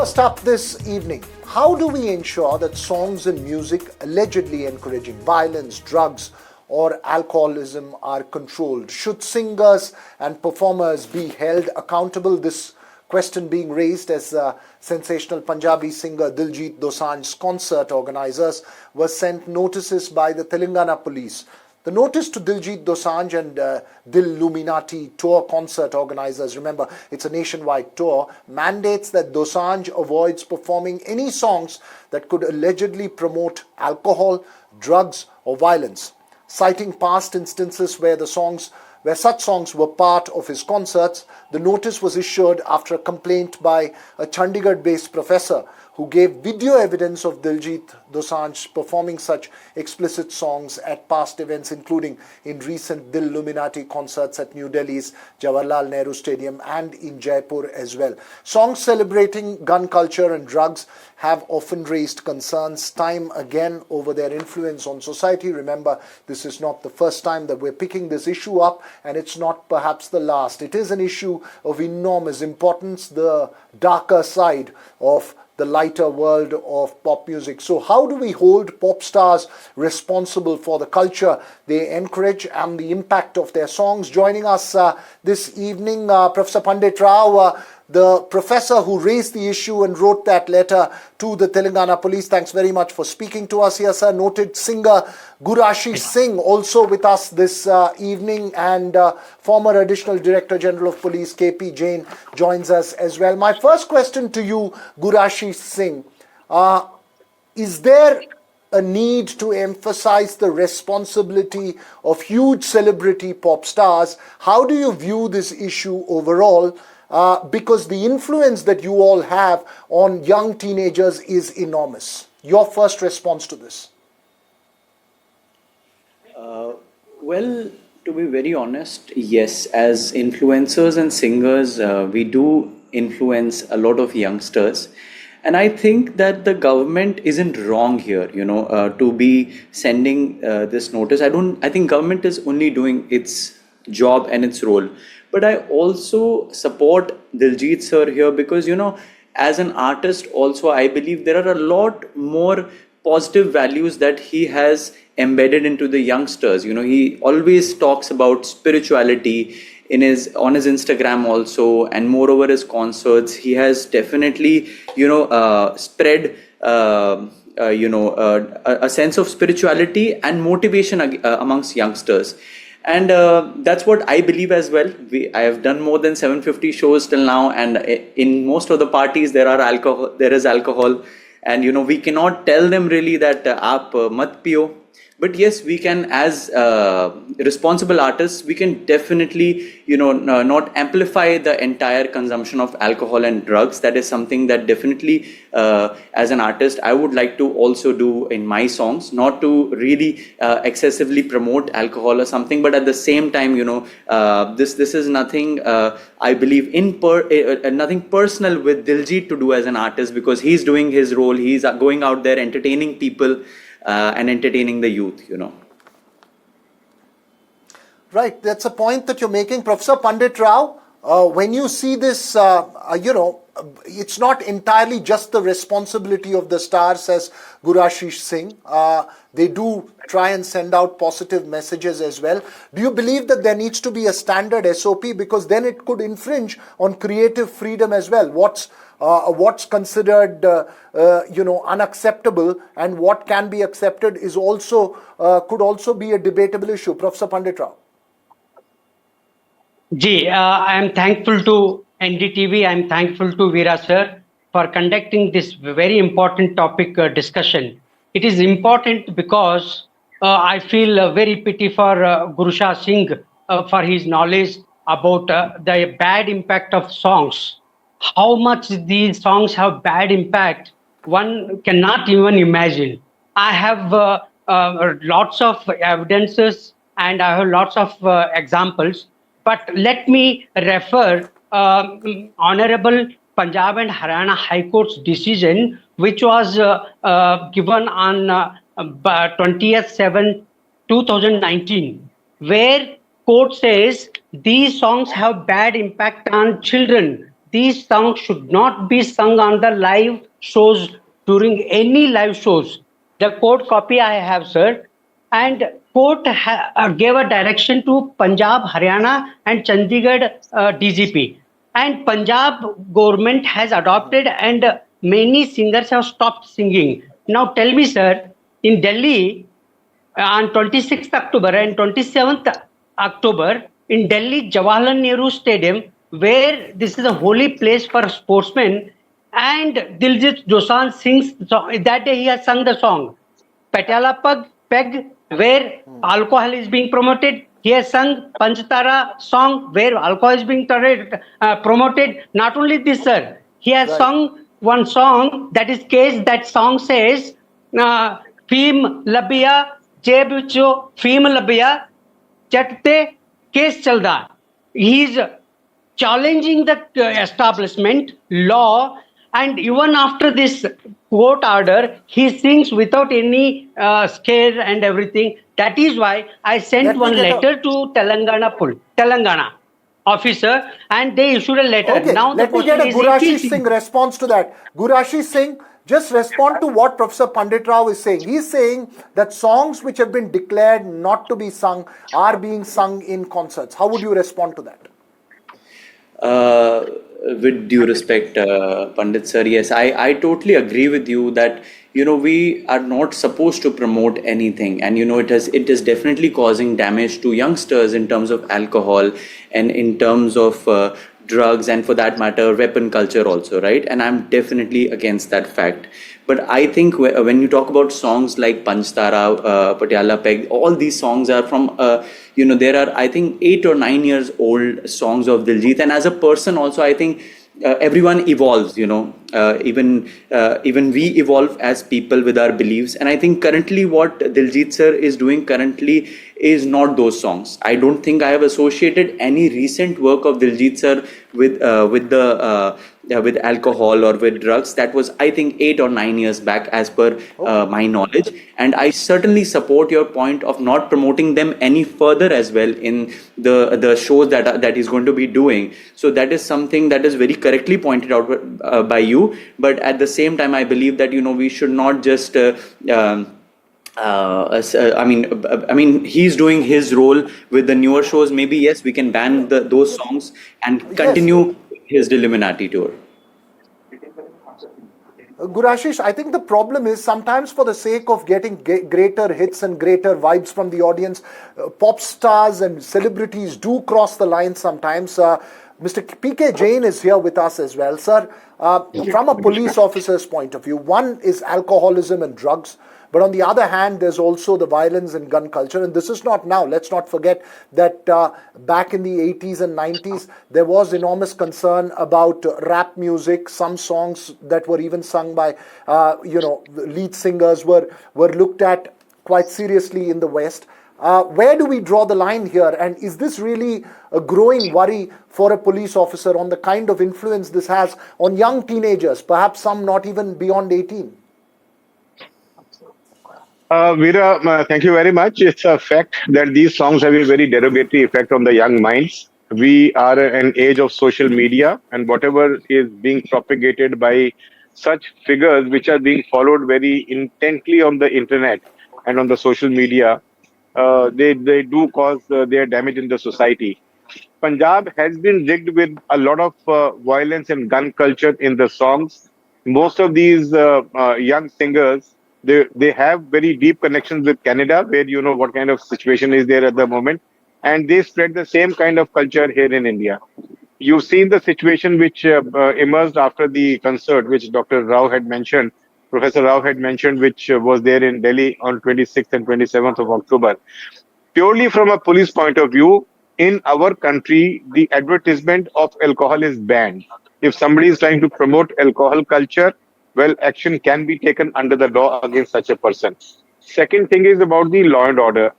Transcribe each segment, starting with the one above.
First up this evening, how do we ensure that songs and music allegedly encouraging violence, drugs, or alcoholism are controlled? Should singers and performers be held accountable? This question being raised as sensational Punjabi singer Diljit Dosanjh's concert organizers were sent notices by the Telangana police. The notice to Diljit Dosanjh and Dilluminati tour concert organizers, remember it's a nationwide tour, mandates that Dosanjh avoids performing any songs that could allegedly promote alcohol, drugs or violence. Citing past instances where such songs were part of his concerts, the notice was issued after a complaint by a Chandigarh-based professor who gave video evidence of Diljit Dosanjh performing such explicit songs at past events, including in recent Dilluminati concerts at New Delhi's Jawaharlal Nehru Stadium and in Jaipur as well. Songs celebrating gun culture and drugs have often raised concerns time again over their influence on society. Remember, this is not the first time that we're picking this issue up, and it's not perhaps the last. It is an issue of enormous importance, the darker side of the lighter world of pop music. So how do we hold pop stars responsible for the culture they encourage and the impact of their songs? Joining us this evening, Professor Pandit Rao, the professor who raised the issue and wrote that letter to the Telangana police. Thanks very much for speaking to us here, sir. Noted singer Gurashish Singh also with us this evening, and former Additional Director General of Police KP Jain joins us as well. My first question to you, Gurashish Singh, is there a need to emphasize the responsibility of huge celebrity pop stars? How do you view this issue overall? Because the influence that you all have on young teenagers is enormous. Your first response to this? Well, to be very honest, yes, as influencers and singers, we do influence a lot of youngsters. And I think that the government isn't wrong here, to be sending this notice. I think government is only doing its job and its role. But I also support Diljit sir here because, as an artist also, I believe there are a lot more positive values that he has embedded into the youngsters. He always talks about spirituality on his Instagram also, and moreover his concerts. He has definitely, spread a sense of spirituality and motivation amongst youngsters. And that's what I believe as well. I have done more than 750 shows till now, and in most of the parties there is alcohol, and we cannot tell them really that aap mat piyo. But yes, we can, as responsible artists, we can definitely, not amplify the entire consumption of alcohol and drugs. That is something that definitely, as an artist, I would like to also do in my songs, not to really excessively promote alcohol or something, but at the same time, this is nothing, I believe, nothing personal with Diljit to do as an artist, because he's doing his role. He's going out there entertaining people. And entertaining the youth, Right, that's a point that you're making, Professor Pandit Rao. When you see this, it's not entirely just the responsibility of the stars, says Gurashish Singh. They do try and send out positive messages as well. Do you believe that there needs to be a standard SOP, because then it could infringe on creative freedom as well? What's considered unacceptable and what can be accepted is also could also be a debatable issue. Professor Pandit Rao. I am thankful to NDTV. I am thankful to Veera sir for conducting this very important topic discussion. It is important because I feel very pity for Gurashish Singh for his knowledge about the bad impact of songs. How much these songs have bad impact, one cannot even imagine. I have lots of evidences and I have lots of examples, but let me refer Honorable Punjab and Haryana High Court's decision, which was given on 20th/7/2019, where court says these songs have bad impact on children, these songs should not be sung on the live shows during any live shows. The court copy I have, sir, and court gave a direction to Punjab, Haryana, and Chandigarh DGP. And Punjab government has adopted, and many singers have stopped singing. Now tell me, sir, in Delhi on 26th October and 27th October in Delhi Jawaharlal Nehru Stadium, where this is a holy place for sportsmen, and Diljit Dosanjh sings that day. He has sung the song Patiala Peg, where alcohol is being promoted. He has sung Panchtara song where alcohol is being promoted. Not only this, sir, he has sung one song that is case. That song says, "Fim Labia, Jeb Cho, Fim Labia, Chatte, Case Chalda." He is challenging the establishment law, and even after this court order he sings without any scare and everything. That is why I sent Let me one get a- letter to Telangana officer, and they issued a letter. Okay, Now the let me get a question is, Gurashish Singh response to that. Gurashish Singh, just respond to what Professor Pandit Rao is saying. He's saying that songs which have been declared not to be sung are being sung in concerts. How would you respond to that? With due respect, Pandit sir, yes, I totally agree with you that we are not supposed to promote anything, and it is definitely causing damage to youngsters in terms of alcohol and in terms of drugs, and for that matter weapon culture also, right? And I'm definitely against that fact. But I think when you talk about songs like Panchtara, Patiala Peg, all these songs are from there are, I think, 8 or 9 years old songs of Diljit. And as a person also, I think everyone evolves, even we evolve as people with our beliefs. And I think currently what Diljit sir is doing currently is not those songs. I don't think I have associated any recent work of Diljit sir with alcohol or with drugs. That was, I think, 8 or 9 years back, as per my knowledge. And I certainly support your point of not promoting them any further as well in the shows that he's going to be doing. So that is something that is very correctly pointed out by you. But at the same time, I believe that we should not just. I mean, he's doing his role with the newer shows. Maybe yes, we can ban those songs and continue his Illuminati tour. Gurashish, I think the problem is sometimes for the sake of getting greater hits and greater vibes from the audience, pop stars and celebrities do cross the line sometimes. Mr. P.K. Jain is here with us as well. Sir, from a police officer's point of view, one is alcoholism and drugs. But on the other hand, there's also the violence and gun culture. And this is not now. Let's not forget that back in the 80s and 90s, there was enormous concern about rap music. Some songs that were even sung by, lead singers were looked at quite seriously in the West. Where do we draw the line here? And is this really a growing worry for a police officer on the kind of influence this has on young teenagers, perhaps some not even beyond 18? Veera, thank you very much. It's a fact that these songs have a very derogatory effect on the young minds. We are an age of social media, and whatever is being propagated by such figures which are being followed very intently on the internet and on the social media, they do cause their damage in the society. Punjab has been rigged with a lot of violence and gun culture in the songs. Most of these young singers, they have very deep connections with Canada, where you know what kind of situation is there at the moment, and they spread the same kind of culture here in India. You've seen the situation which emerged after the concert, which Dr. Rao had mentioned, Professor Rao had mentioned, which was there in Delhi on 26th and 27th of October. Purely from a police point of view, in our country, the advertisement of alcohol is banned. If somebody is trying to promote alcohol culture, well, action can be taken under the law against such a person. Second thing is about the law and order.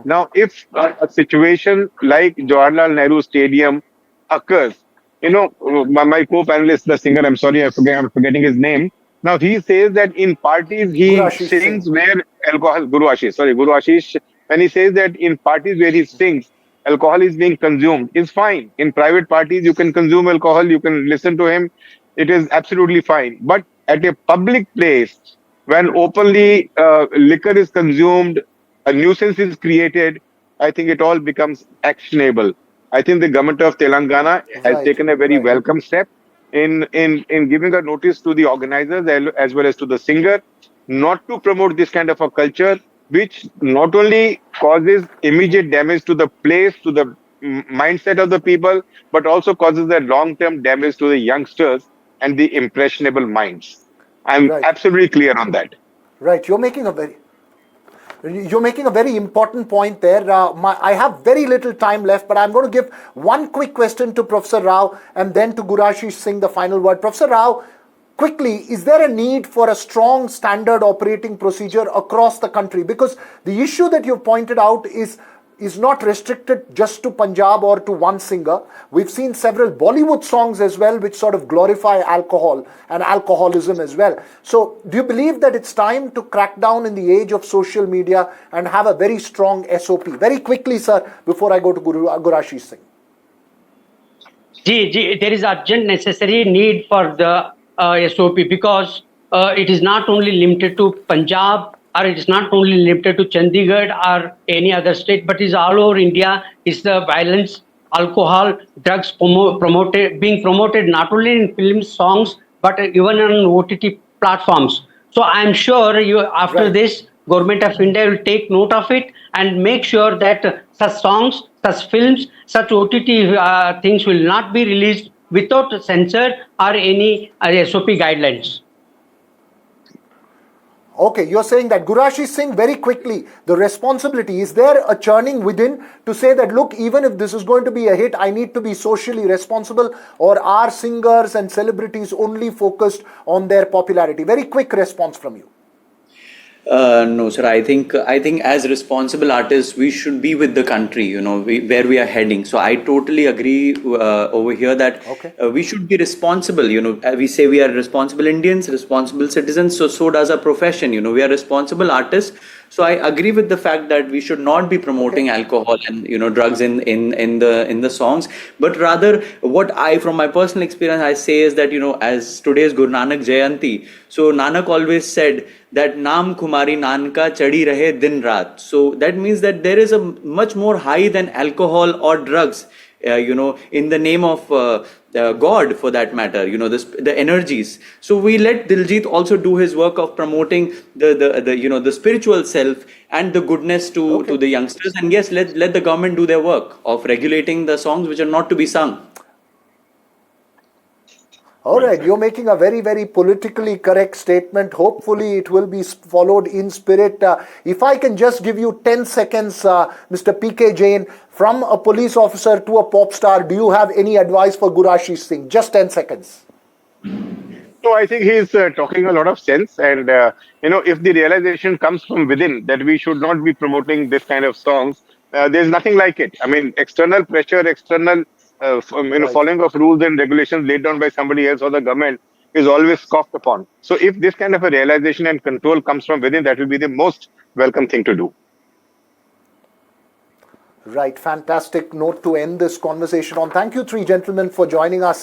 Now, if a situation like Jawaharlal Nehru Stadium occurs, my co-panelist, the singer, I'm sorry, I'm forgetting his name. Now, he says that in parties he sings where alcohol, Guru Ashish, when he says that in parties where he sings, alcohol is being consumed is fine. In private parties, you can consume alcohol, you can listen to him. It is absolutely fine. But at a public place, when openly liquor is consumed, a nuisance is created, I think it all becomes actionable. I think the government of Telangana has Right, taken a very right. welcome step in giving a notice to the organizers as well as to the singer not to promote this kind of a culture, which not only causes immediate damage to the place, to the mindset of the people, but also causes a long-term damage to the youngsters and the impressionable minds. I'm Right. absolutely clear on that. Right. You're making a very important point there. I have very little time left, but I'm going to give one quick question to Professor Rao and then to Gurashish Singh, the final word. Professor Rao, quickly, is there a need for a strong standard operating procedure across the country? Because the issue that you've pointed out is not restricted just to Punjab or to one singer. We've seen several Bollywood songs as well, which sort of glorify alcohol and alcoholism as well. So, do you believe that it's time to crack down in the age of social media and have a very strong SOP? Very quickly, sir, before I go to Gurashish Singh. There is urgent necessary need for the SOP because it is not only limited to Punjab or it is not only limited to Chandigarh or any other state, but is all over India. Is the violence, alcohol, drugs being promoted not only in films, songs, but even on OTT platforms. So I am sure after Right. this, Government of India will take note of it and make sure that such songs, such films, such OTT things will not be released without censor or any SOP guidelines. Okay, you're saying that. Gurashish Singh, very quickly, the responsibility, is there a churning within to say that, look, even if this is going to be a hit, I need to be socially responsible, or are singers and celebrities only focused on their popularity? Very quick response from you. No, sir. I think as responsible artists, we should be with the country. Where we are heading. So I totally agree over here that Okay. we should be responsible. We say we are responsible Indians, responsible citizens. So does our profession. We are responsible artists. So I agree with the fact that we should not be promoting alcohol and drugs in the songs, but rather what from my personal experience I say is that as today's Guru Nanak Jayanti, so Nanak always said that Naam Kumari Nanka Chadi Rahe Din Raat. So that means that there is a much more high than alcohol or drugs. In the name of God, for that matter, the energies. So we let Diljit also do his work of promoting the spiritual self and the goodness to the youngsters. And yes, let the government do their work of regulating the songs which are not to be sung. All right, you're making a very, very politically correct statement. Hopefully, it will be followed in spirit. If I can just give you 10 seconds, Mr. PK Jain, from a police officer to a pop star, do you have any advice for Gurashish Singh? Just 10 seconds. So I think he's talking a lot of sense, and if the realization comes from within that we should not be promoting this kind of songs, there's nothing like it. I mean, external pressure, external Right. following of rules and regulations laid down by somebody else or the government is always scoffed upon. So if this kind of a realization and control comes from within, that will be the most welcome thing to do. Right, fantastic note to end this conversation on. Thank you, three gentlemen, for joining us.